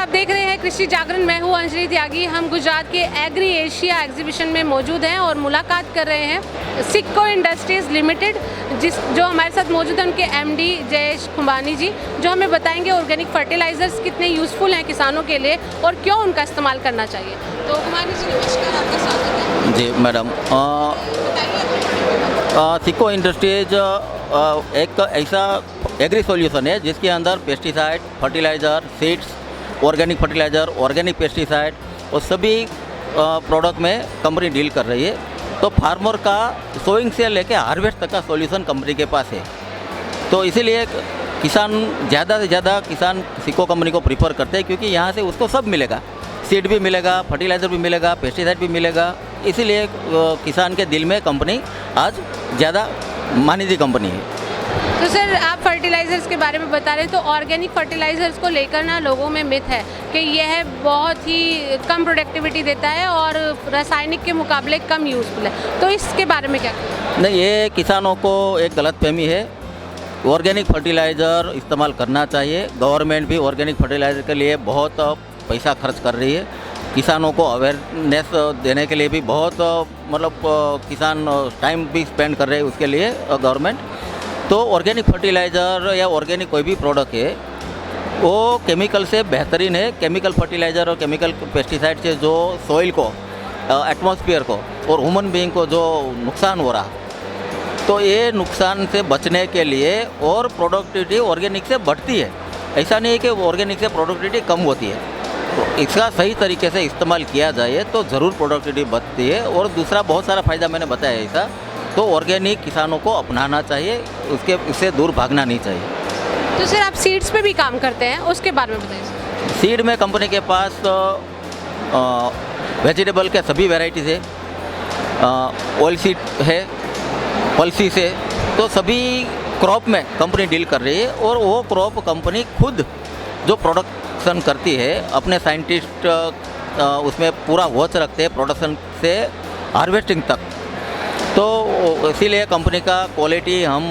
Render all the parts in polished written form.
आप देख रहे हैं कृषि जागरण। मैं हूँ अंजलि त्यागी। हम गुजरात के एग्री एशिया एग्जीबिशन में मौजूद हैं और मुलाकात कर रहे हैं सिक्को इंडस्ट्रीज लिमिटेड, जो हमारे साथ मौजूद हैं उनके एमडी जयेश खुमानी जी, जो हमें बताएंगे ऑर्गेनिक फर्टिलाइजर्स कितने यूज़फुल हैं किसानों के लिए और क्यों उनका इस्तेमाल करना चाहिए। तो खुमानी जी, नमस्कार, आपका स्वागत है। जी मैडम, सिक्को इंडस्ट्रीज एक ऐसा एग्री सॉल्यूशन है जिसके अंदर pesticide, fertiliser, seeds, organic fertiliser, organic pesticide और सभी प्रोडक्ट में कंपनी डील कर रही है। तो फार्मर का सोइंग से लेके हार्वेस्ट तक का सॉल्यूशन कंपनी के पास है। तो इसीलिए किसान ज़्यादा से ज़्यादा सिक्को कंपनी को प्रीफर करते हैं, क्योंकि यहाँ से उसको सब मिलेगा, सीड भी मिलेगा, फर्टिलाइज़र भी मिलेगा, पेस्टिसाइड भी मिलेगा। इसीलिए किसान के दिल में कंपनी आज ज़्यादा मानी कंपनी है। तो सर, आप फर्टिलाइज़र्स के बारे में बता रहे हैं, तो ऑर्गेनिक फर्टिलाइज़र्स को लेकर ना लोगों में मिथ है कि यह बहुत ही कम प्रोडक्टिविटी देता है और रासायनिक के मुकाबले कम यूज़फुल है, तो इसके बारे में क्या कहें? नहीं, ये किसानों को एक गलतफहमी है। ऑर्गेनिक फर्टिलाइज़र इस्तेमाल करना चाहिए। गवर्नमेंट भी ऑर्गेनिक फर्टिलाइज़र के लिए बहुत पैसा खर्च कर रही है। किसानों को अवेयरनेस देने के लिए भी बहुत किसान टाइम भी स्पेंड कर रहे हैं उसके लिए गवर्नमेंट। तो ऑर्गेनिक फर्टिलाइज़र या ऑर्गेनिक कोई भी प्रोडक्ट है वो केमिकल से बेहतरीन है। केमिकल फर्टिलाइज़र और केमिकल पेस्टिसाइड से जो सॉइल को, एटमॉस्फेयर को और ह्यूमन बीइंग को जो नुकसान हो रहा, तो ये नुकसान से बचने के लिए और प्रोडक्टिविटी ऑर्गेनिक से बढ़ती है। ऐसा नहीं है कि ऑर्गेनिक से प्रोडक्टिविटी कम होती है। तो इसका सही तरीके से इस्तेमाल किया जाए तो ज़रूर प्रोडक्टिविटी बढ़ती है। और दूसरा बहुत सारा फ़ायदा मैंने बताया ऐसा, तो ऑर्गेनिक किसानों को अपनाना चाहिए, इससे दूर भागना नहीं चाहिए। तो सर, आप सीड्स पे भी काम करते हैं, उसके बारे में बताइए। सीड में कंपनी के पास वेजिटेबल के सभी वेराइटीज़ है, ऑयल सीड है, पल्सी से, तो सभी क्रॉप में कंपनी डील कर रही है। और वो क्रॉप कंपनी खुद जो प्रोडक्शन करती है, अपने साइंटिस्ट उसमें पूरा वॉच रखते हैं प्रोडक्शन से हार्वेस्टिंग तक। तो इसीलिए कंपनी का क्वालिटी, हम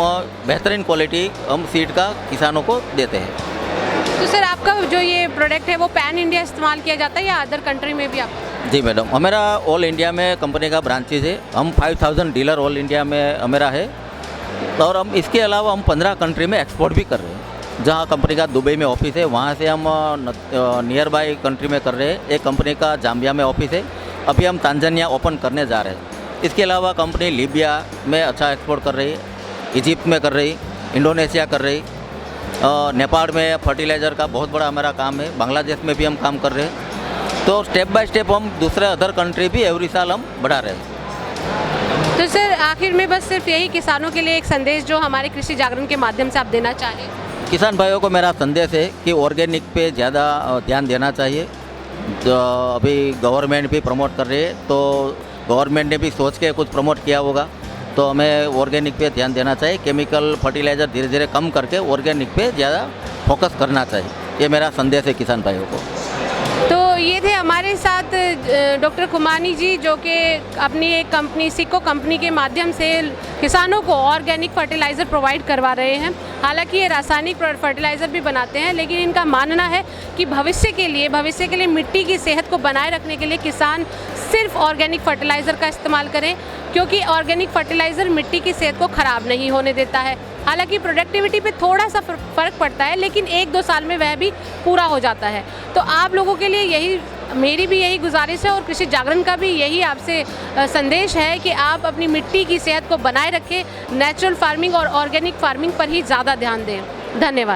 बेहतरीन क्वालिटी हम सीड का किसानों को देते हैं। तो सर, आपका जो ये प्रोडक्ट है वो पैन इंडिया इस्तेमाल किया जाता है या अदर कंट्री में भी आप? जी मैडम, हमारा ऑल इंडिया में कंपनी का ब्रांचेज है। हम 5000 डीलर ऑल इंडिया में हमारा है। और हम इसके अलावा हम 15 कंट्री में एक्सपोर्ट भी कर रहे हैं। जहाँ कंपनी का दुबई में ऑफिस है, वहाँ से हम नियर बाई कंट्री में कर रहे हैं। एक कंपनी का जाम्बिया में ऑफिस है, अभी हम तांजानिया ओपन करने जा रहे हैं। इसके अलावा कंपनी लीबिया में अच्छा एक्सपोर्ट कर रही है, इजिप्ट में कर रही, इंडोनेशिया कर रही, नेपाल में फर्टिलाइज़र का बहुत बड़ा हमारा काम है, बांग्लादेश में भी हम काम कर रहे हैं। तो स्टेप बाय स्टेप हम दूसरे अदर कंट्री भी एवरी साल हम बढ़ा रहे हैं। तो सर, आखिर में बस सिर्फ यही किसानों के लिए एक संदेश जो हमारे कृषि जागरण के माध्यम से आप देना चाहें? किसान भाइयों को मेरा संदेश है कि ऑर्गेनिक पे ज़्यादा ध्यान देना चाहिए। जो अभी गवर्नमेंट भी प्रमोट कर रही है, तो गवर्नमेंट ने भी सोच के कुछ प्रमोट किया होगा, तो हमें ऑर्गेनिक पे ध्यान देना चाहिए। केमिकल फर्टिलाइज़र धीरे धीरे कम करके ऑर्गेनिक पे ज़्यादा फोकस करना चाहिए। ये मेरा संदेश है किसान भाइयों को। तो ये थे हमारे साथ डॉक्टर खुमानी जी, जो कि अपनी एक कंपनी सिक्को कंपनी के माध्यम से किसानों को ऑर्गेनिक फर्टिलाइज़र प्रोवाइड करवा रहे हैं। हालांकि ये रासायनिक फर्टिलाइज़र भी बनाते हैं, लेकिन इनका मानना है कि भविष्य के लिए मिट्टी की सेहत को बनाए रखने के लिए किसान सिर्फ ऑर्गेनिक फर्टिलाइज़र का इस्तेमाल करें, क्योंकि ऑर्गेनिक फर्टिलाइज़र मिट्टी की सेहत को ख़राब नहीं होने देता है। हालांकि प्रोडक्टिविटी पे थोड़ा सा फ़र्क पड़ता है, लेकिन 1-2 साल में वह भी पूरा हो जाता है। तो आप लोगों के लिए मेरी भी यही गुजारिश है और कृषि जागरण का भी यही आपसे संदेश है कि आप अपनी मिट्टी की सेहत को बनाए रखें, नेचुरल फार्मिंग और ऑर्गेनिक फार्मिंग पर ही ज़्यादा ध्यान दें। धन्यवाद।